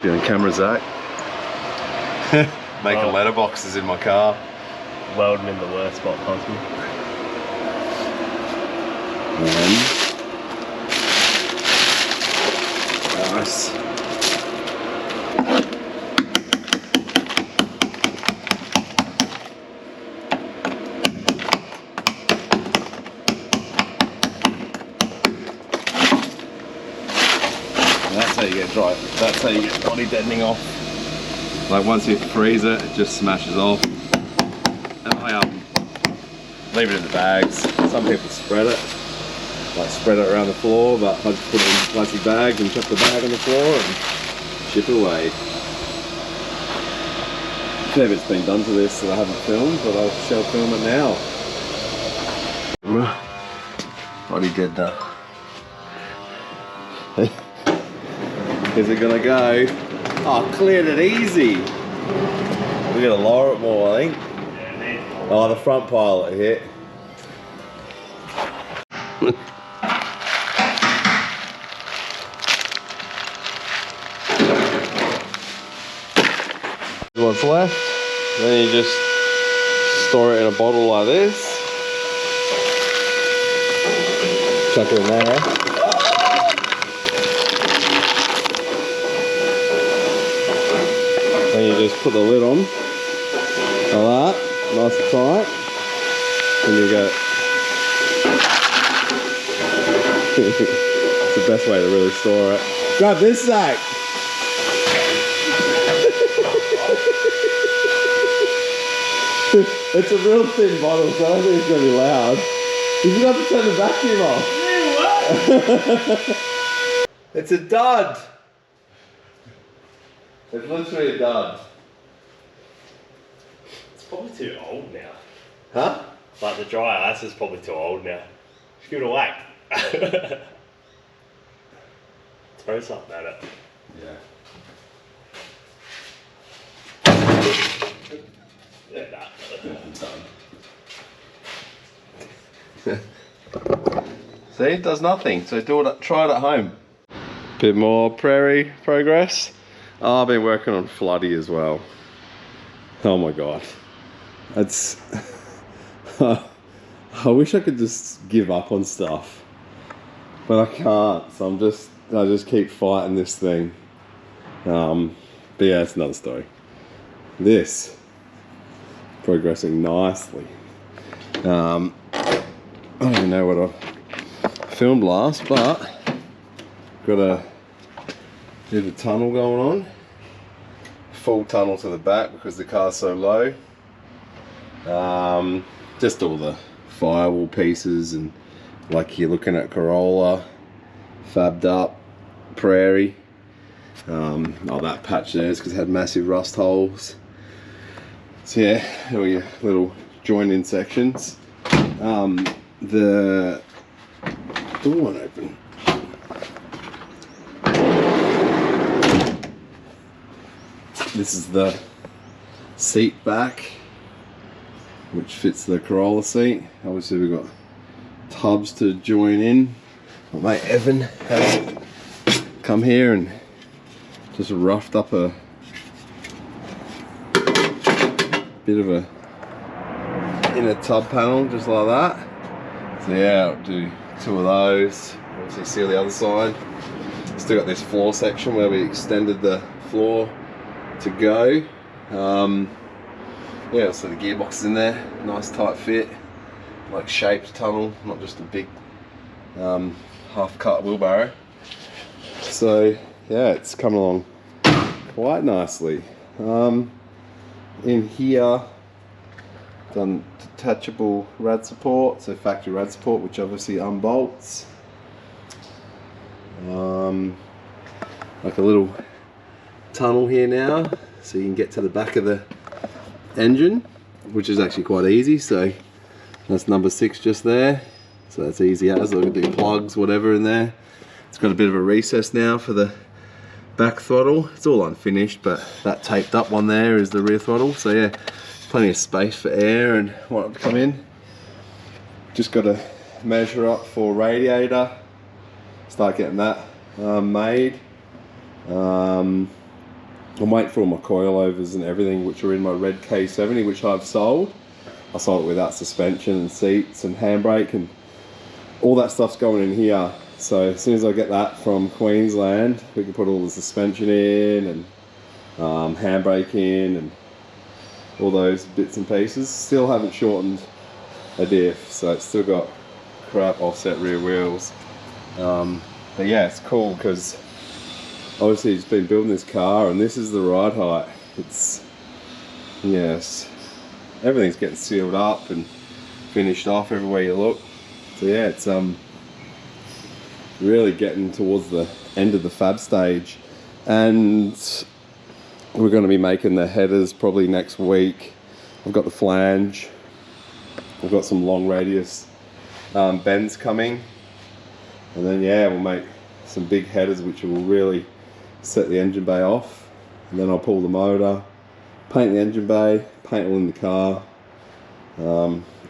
Doing camera, Zach. Making letterboxes in my car. Welding in the worst spot possible. Nice. That's how you get dry. That's how you get body deadening off. Like once you freeze it, it just smashes off. And I leave it in the bags. Some people spread it, like spread it around the floor, but I just put it in plastic bags and chuck the bag on the floor and ship it away. A fair bit's been done to this that I haven't filmed, but I shall film it now. Body dead now. Is it gonna go? Oh, cleared it easy. We're gonna lower it more, I think. Oh, the front pilot hit. What's left? Then you just store it in a bottle like this. Chuck it in there. Then you just put the lid on, like that, nice and tight, and you go. It's the best way to really store it. Grab this, Zach! It's a real thin bottle, so I don't think it's going to be loud. You forgot to turn the vacuum off. It's a dud! It's literally a dud. It's probably too old now. Huh? Like the dry ice is probably too old now. Just give it a whack. Throw something at it. Yeah. See, it does nothing. So try it at home. Bit more Prairie progress. Oh, I've been working on Floody as well. Oh my god. It's I wish I could just give up on stuff. But I can't. So I just keep fighting this thing. But yeah, it's another story. This progressing nicely. I don't even know what I filmed last, but got a bit of a tunnel going on. Full tunnel to the back because the car's so low. Just all the firewall pieces, and like you're looking at Corolla, fabbed up, Prairie. Oh, that patch there is because it had massive rust holes. So yeah, all your little join-in sections. The door won't open. This is the seat back, which fits the Corolla seat. Obviously we've got tubs to join in. My mate Evan has come here and just roughed up a bit of a inner tub panel just like that. So yeah, I'll do 2 of those. Obviously seal the other side. Still got this floor section where we extended the floor to go. Yeah, so the gearbox is in there, nice tight fit, like shaped tunnel, not just a big half cut wheelbarrow. So yeah, it's coming along quite nicely. In here, done detachable rad support, so factory rad support, which obviously unbolts. Like a little tunnel here now, so you can get to the back of the engine, which is actually quite easy. So that's number 6 just there, so that's easy as. I can do plugs, whatever in there. It's got a bit of a recess now for the back throttle. It's all unfinished, but that taped up one there is the rear throttle. So yeah, plenty of space for air and what to come in. Just got to measure up for radiator, start getting that made. I'm waiting for all my coilovers and everything, which are in my red K70, which I've sold. I sold it without suspension and seats and handbrake, and all that stuff's going in here. So as soon as I get that from Queensland, we can put all the suspension in and handbrake in and all those bits and pieces. Still haven't shortened a diff, so it's still got crap offset rear wheels. But yeah, it's cool because obviously he's been building this car, and this is the ride height. It's, yes, everything's getting sealed up and finished off everywhere you look. So yeah, it's really getting towards the end of the fab stage, and we're going to be making the headers probably next week. I've got the flange, I've got some long radius bends coming, and then yeah, we'll make some big headers which will really set the engine bay off, and then I'll pull the motor, paint the engine bay, paint all in the car.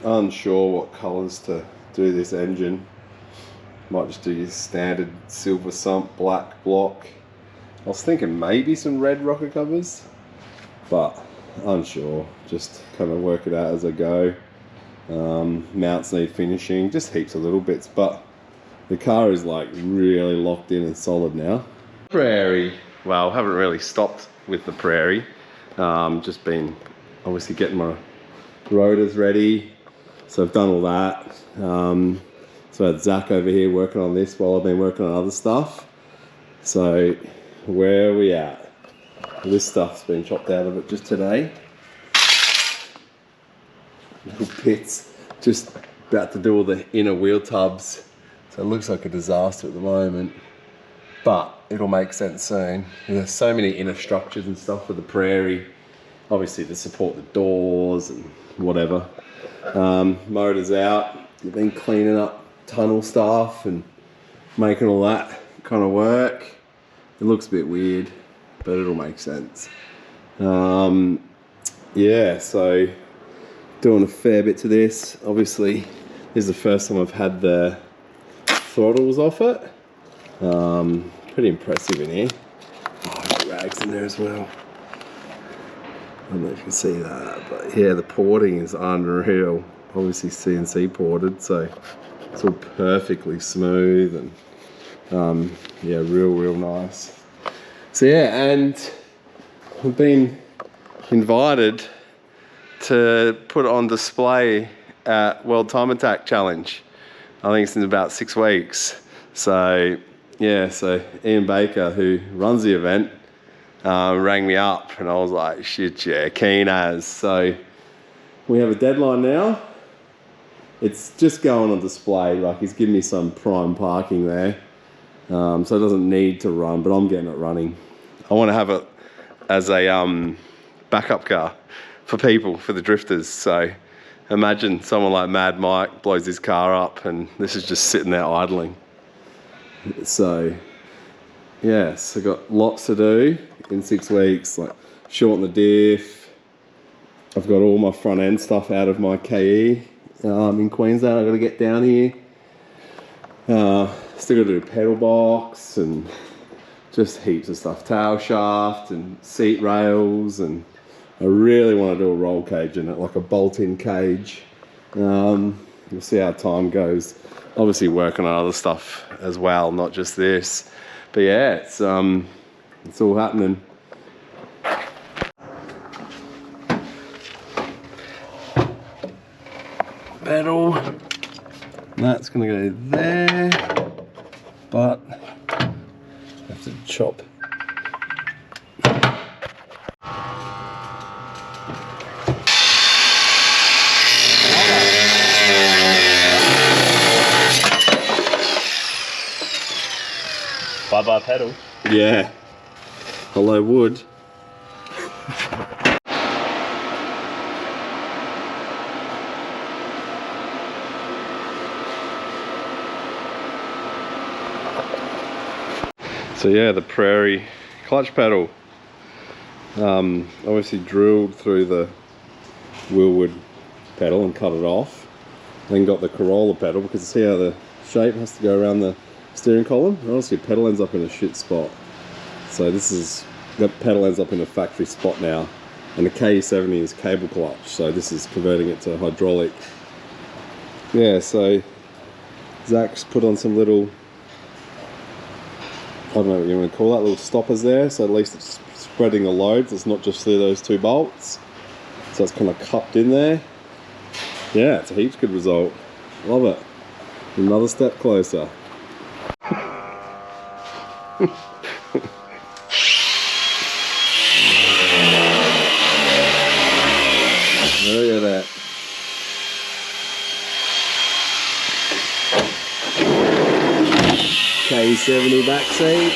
Unsure what colours to do this engine. Might just do your standard silver sump black block. I was thinking maybe some red rocker covers, but unsure. Just kind of work it out as I go. Mounts need finishing, just heaps of little bits, but the car is like really locked in and solid now. Prairie. Well, haven't really stopped with the Prairie. Just been obviously getting my rotors ready. So I've done all that. So I had Zach over here working on this while I've been working on other stuff. So where are we at? This stuff's been chopped out of it just today. Little pits, just about to do all the inner wheel tubs. So it looks like a disaster at the moment, but it'll make sense soon. There's so many inner structures and stuff with the Prairie, obviously to support the doors and whatever. Motor's out. We've been cleaning up tunnel stuff and making all that kind of work. It looks a bit weird, but it'll make sense. Yeah, so doing a fair bit to this. Obviously, this is the first time I've had the throttles off it. Pretty impressive in here. Oh, I've got rags in there as well. I don't know if you can see that, but yeah, the porting is unreal. Obviously CNC ported, so it's all perfectly smooth and yeah, real nice. So yeah, and I've been invited to put it on display at World Time Attack Challenge. I think it's in about 6 weeks. So yeah, so Ian Baker, who runs the event, rang me up, and I was like, shit, yeah, keen as. So we have a deadline now. It's just going on display, like he's giving me some prime parking there. So it doesn't need to run, but I'm getting it running. I want to have it as a backup car for people, for the drifters. So imagine someone like Mad Mike blows his car up and this is just sitting there idling. So yes, I've got lots to do in 6 weeks, like shorten the diff. I've got all my front end stuff out of my KE in Queensland. I've got to get down here. Still got to do a pedal box and just heaps of stuff. Tail shaft and seat rails, and I really want to do a roll cage in it, like a bolt-in cage. We'll see how time goes. Obviously working on other stuff as well, not just this. But yeah, it's all happening. Pedal. That's gonna go there, but I have to chop. Bye-bye pedal. Yeah. Hello wood. So yeah, the Prairie clutch pedal. Obviously drilled through the wheelwood pedal and cut it off. Then got the Corolla pedal, because see how the shape has to go around the steering column? Honestly, pedal ends up in a shit spot. So this is that pedal ends up in a factory spot now, and the K70 is cable clutch, so this is converting it to hydraulic. Yeah, so Zach's put on some little, I don't know what you want to call that, little stoppers there, so at least it's spreading the loads. It's not just through those two bolts, so it's kind of cupped in there. Yeah, it's a heaps good result. Love it. Another step closer. Look at that. K70 back seat.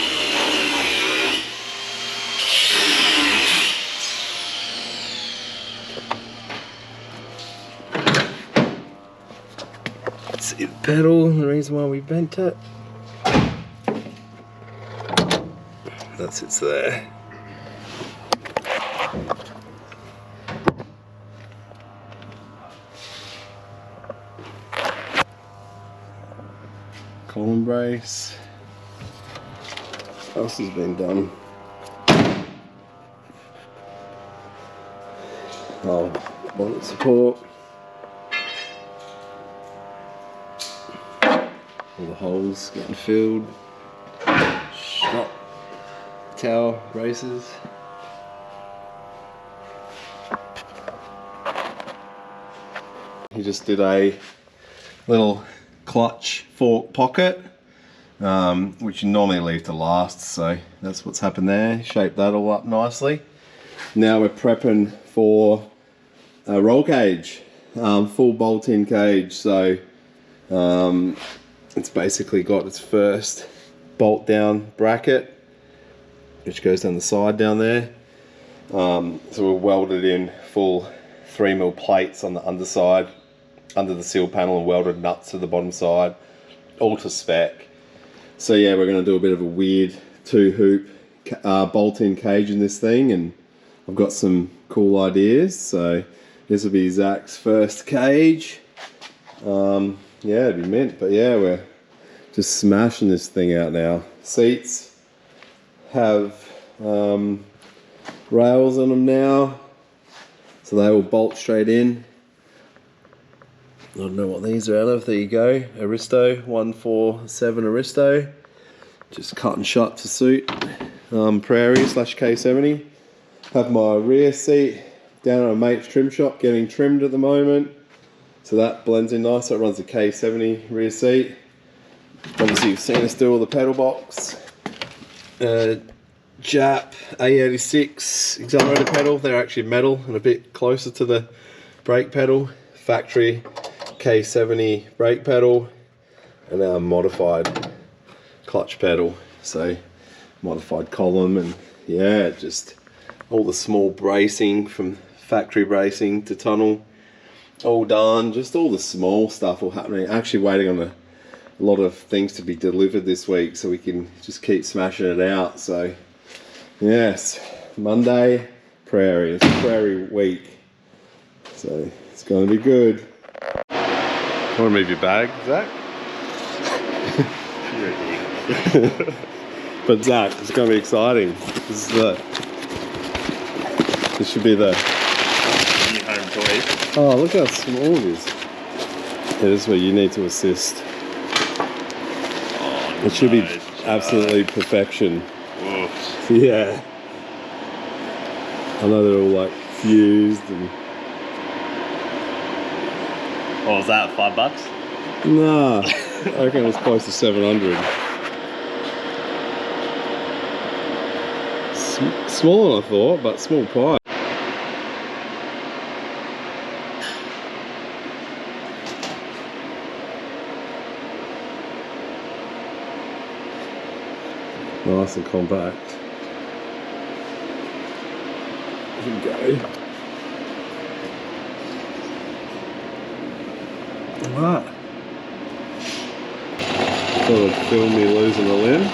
See the pedal, the reason why we bent it. That sits there. Column brace. What else has been done? Oh, bonnet support. All the holes getting filled. Strap tower braces. He just did a little clutch fork pocket, which you normally leave to last, so that's what's happened there. Shaped that all up nicely. Now we're prepping for a roll cage, full bolt-in cage. So it's basically got its first bolt down bracket, which goes down the side down there. So we're welded in full 3mm plates on the underside, under the seal panel, and welded nuts to the bottom side, all to spec. So yeah, we're going to do a bit of a weird 2-hoop bolt-in cage in this thing, and I've got some cool ideas. So this will be Zach's first cage. Yeah, it'd be mint, but yeah, we're just smashing this thing out now. Seats have rails on them now, so they will bolt straight in. I don't know what these are out of. There you go, Aristo 147 Aristo, just cut and shut to suit Prairie / K70. Have my rear seat down at a mate's trim shop getting trimmed at the moment, so that blends in nice. So it runs the K70 rear seat. Obviously you've seen us do all the pedal box. Jap A86 accelerator pedal, they're actually metal and a bit closer to the brake pedal. Factory K70 brake pedal, and our modified clutch pedal. So modified column, and yeah, just all the small bracing from factory bracing to tunnel, all done. Just all the small stuff all happening. Actually waiting on a lot of things to be delivered this week, so we can just keep smashing it out. So yes, Monday, Prairie. It's Prairie week, so it's going to be good. Want to move your bag, Zach? But Zach, it's going to be exciting. This should be the new home toys. Oh, look how small it is. Yeah, this is where you need to assist. Oh, it should be absolutely perfection. Oof. Yeah. I know they're all like fused and. What was that, $5? Nah, I reckon it was close to 700. Smaller than I thought, but small pie. Nice and compact. Here we go. What? Thought I'd film me losing a limb.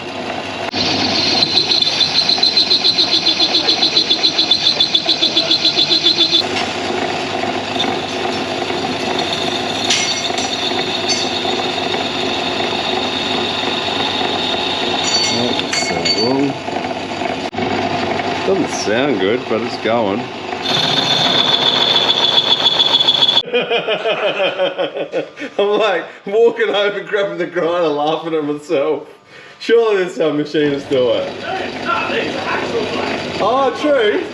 Oh, that's so wrong. sound good, but it's going. I'm like walking home and grabbing the grinder, laughing at myself. Surely this is how machinists do it. No, these are axle blades. Oh, true.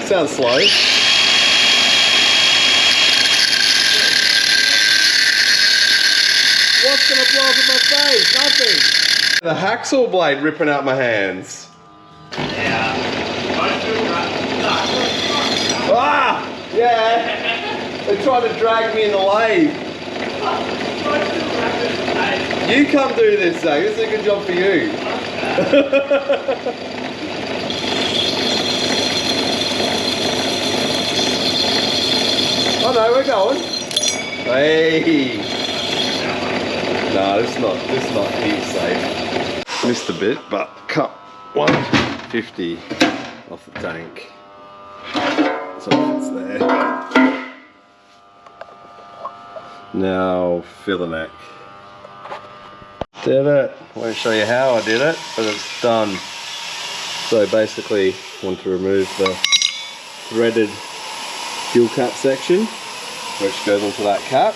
Sounds slow. What's gonna blow up in my face? Nothing. The hacksaw blade ripping out my hands. Yeah. Ah! Yeah! They're trying to drag me in the lathe. You come do this, Zach. This is a good job for you. Oh no, we're going. Hey! No, this is not heat safe. Missed a bit, but cut 150 off the tank. So it's there. Now fill the neck. Did it. I won't show you how I did it, but it's done. So basically, I want to remove the threaded fuel cap section, which goes onto that cap,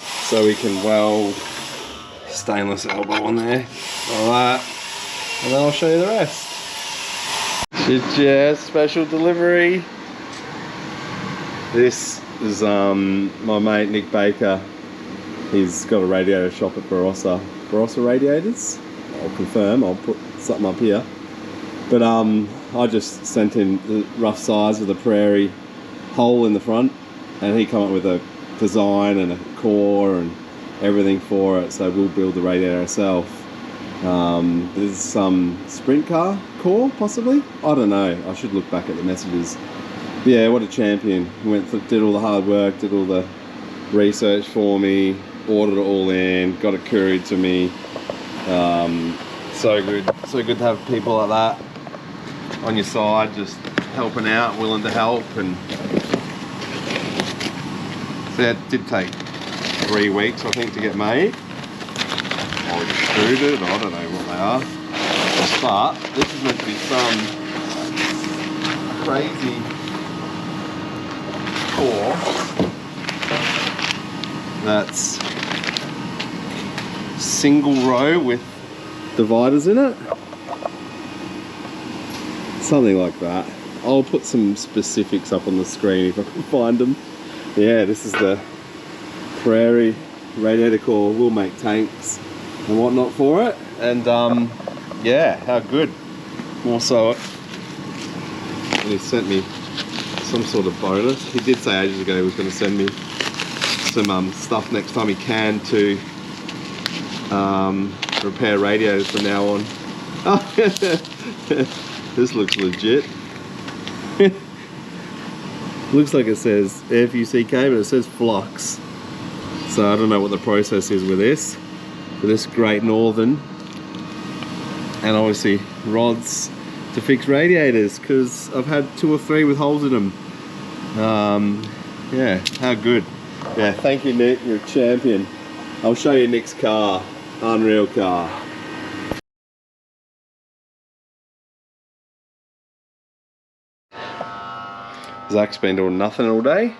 so we can weld stainless elbow on there, like that, and then I'll show you the rest. Yeah, special delivery. This is my mate Nick Baker. He's got a radiator shop at Barossa Radiators. I'll confirm, I'll put something up here. But I just sent him the rough size of the Prairie hole in the front, and he come up with a design and a core and everything for it, so we'll build the radiator ourselves. There's some sprint car core, possibly? I don't know, I should look back at the messages. But yeah, what a champion. Did all the hard work, did all the research for me, ordered it all in, got it couried to me. So good to have people like that on your side, just helping out, willing to help. And so it did take 3 weeks, I think, to get made. Or extruded, I don't know what they are. But this is meant to be some crazy core that's single row with dividers in it. Something like that. I'll put some specifics up on the screen if I can find them. Yeah, this is the Prairie radiator core. We'll make tanks and whatnot for it. And yeah, how good. Also, and he sent me some sort of bonus. He did say ages ago he was going to send me some stuff next time he can to repair radiators from now on. Oh, this looks legit. Looks like it says FUCK, but it says flux. So I don't know what the process is with this. With this Great Northern. And obviously rods to fix radiators, because I've had 2 or 3 with holes in them. Yeah, how good. Yeah, thank you, Nick, you're a champion. I'll show you Nick's car. Unreal car. Zach's been doing nothing all day.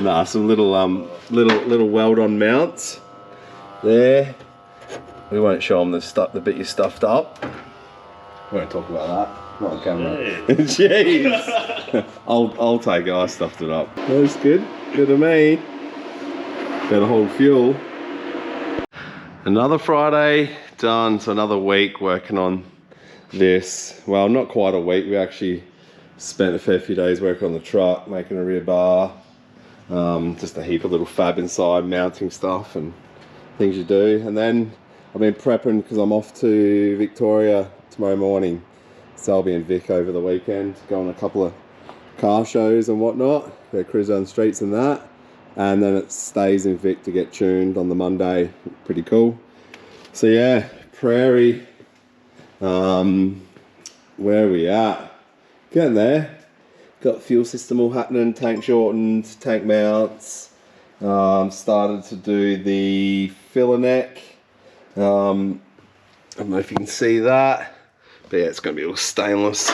Nah, some little weld on mounts there. We won't show them the bit you stuffed up. We won't talk about that. Not on camera. Jeez. I'll take it. I stuffed it up. That's good. Good to me. Better hold fuel. Another Friday done. So another week working on this. Well, not quite a week. We actually spent a fair few days working on the truck, making a rear bar. Just a heap of little fab inside, mounting stuff and things you do. And then I've been prepping because I'm off to Victoria tomorrow morning. So I'll be in Vic over the weekend, go on a couple of car shows and whatnot. Go cruise down the streets and that. And then it stays in Vic to get tuned on the Monday. Pretty cool. So yeah, Prairie. Where are we at? Getting there. Got fuel system all happening, tank shortened, tank mounts. Started to do the filler neck. I don't know if you can see that. But yeah, it's going to be all stainless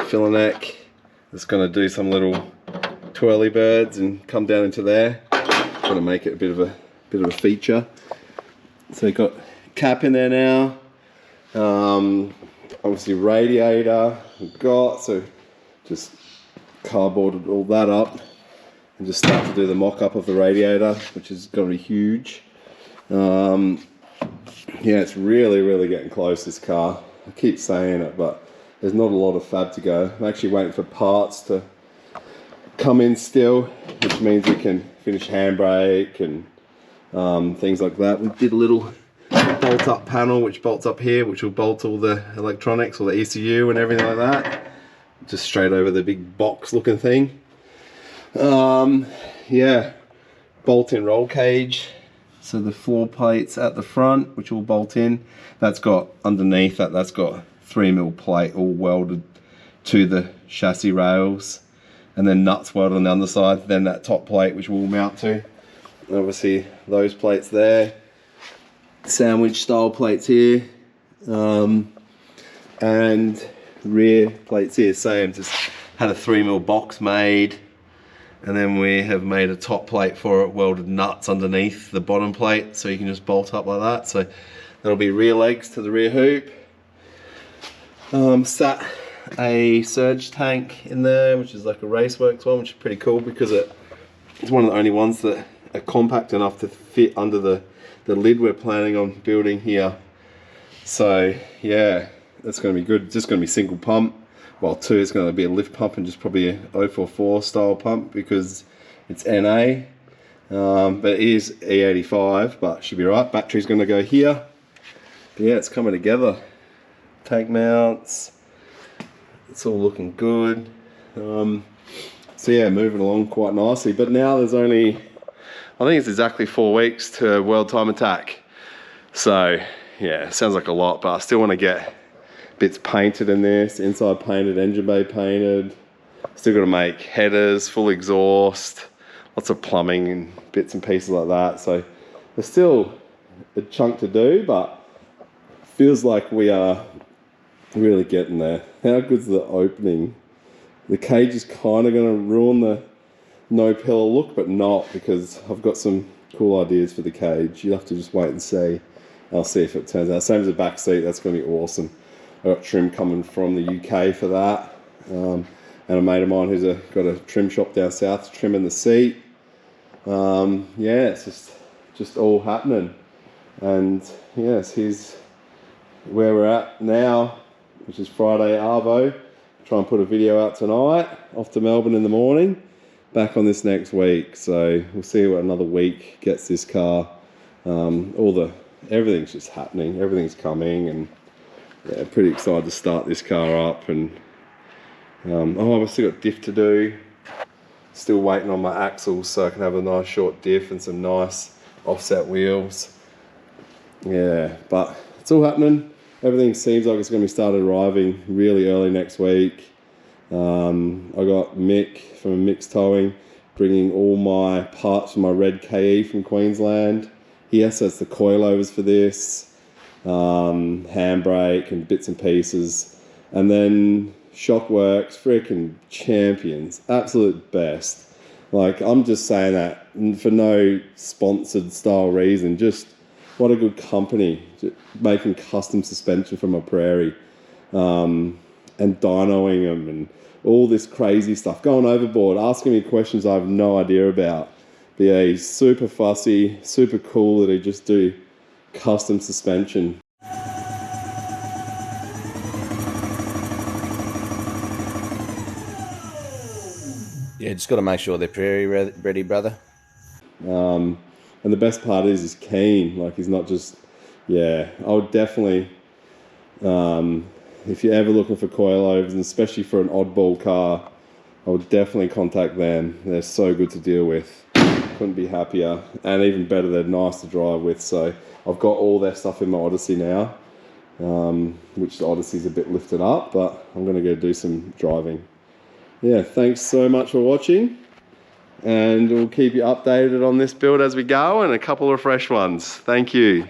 filler neck. It's going to do some little twirly birds and come down into there. Going to make it a bit of a feature. So you've got cap in there now. Obviously radiator we've got, so just cardboarded all that up and just start to do the mock-up of the radiator, which is going to be huge. Yeah, it's really getting close, this car. I keep saying it, but there's not a lot of fab to go. I'm actually waiting for parts to come in still, which means we can finish handbrake and things like that. We did a little bolt up panel which bolts up here, which will bolt all the electronics, all the ECU and everything like that, just straight over the big box looking thing. Yeah, bolt-in roll cage, so the floor plates at the front which will bolt in, that's got underneath that's got 3mm plate all welded to the chassis rails, and then nuts welded on the underside, then that top plate which we'll mount to. Obviously those plates there, sandwich style plates here, and rear plates here, same, just had a 3mm box made, and then we have made a top plate for it, welded nuts underneath the bottom plate so you can just bolt up like that. So that'll be rear legs to the rear hoop. Sat a surge tank in there, which is like a Raceworks one, which is pretty cool because it's one of the only ones that are compact enough to fit under the lid we're planning on building here. So yeah, that's going to be good. It's just going to be single pump. Well, two, it's going to be a lift pump and just probably a 044 style pump because it's NA. But it is E85, but should be right. Battery's going to go here. But yeah, it's coming together. Tank mounts. It's all looking good. So yeah, moving along quite nicely. But now there's only, I think it's exactly 4 weeks to World Time Attack. So yeah, sounds like a lot, but I still want to get bits painted in this, inside painted, engine bay painted. Still got to make headers, full exhaust, lots of plumbing and bits and pieces like that. So there's still a chunk to do, but feels like we are really getting there. How good's the opening? The cage is kind of going to ruin the no pillar look, but not, because I've got some cool ideas for the cage. You'll have to just wait and see. I'll see if it turns out. Same as the back seat, that's going to be awesome. I got trim coming from the UK for that, and a mate of mine who's got a trim shop down south trimming the seat. Yeah, it's just all happening, and yes, here's where we're at now, which is Friday Arvo. Try and put a video out tonight. Off to Melbourne in the morning. Back on this next week. So we'll see what another week gets this car. Everything's just happening. Everything's coming, and yeah, pretty excited to start this car up. And I've still got diff to do. Still waiting on my axles so I can have a nice short diff and some nice offset wheels. Yeah, but it's all happening. Everything seems like it's going to be started arriving really early next week. I got Mick from Mick's Towing bringing all my parts from my red KE from Queensland. Yes, that's the coilovers for this, handbrake and bits and pieces. And then Shockworks, freaking champions, absolute best. Like, I'm just saying that for no sponsored style reason, just what a good company, making custom suspension from a Prairie, and dynoing them and all this crazy stuff, going overboard, asking me questions I have no idea about. But yeah, he's super fussy, super cool that he just do custom suspension. Yeah, just got to make sure they're Prairie ready, brother. And the best part is he's keen. Like, he's not just, yeah, I would definitely, if you're ever looking for coilovers, and especially for an oddball car, I would definitely contact them. They're so good to deal with. Couldn't be happier. And even better, they're nice to drive with. So I've got all their stuff in my Odyssey now, which the Odyssey's a bit lifted up, but I'm going to go do some driving. Yeah, thanks so much for watching. And we'll keep you updated on this build as we go, and a couple of fresh ones. Thank you.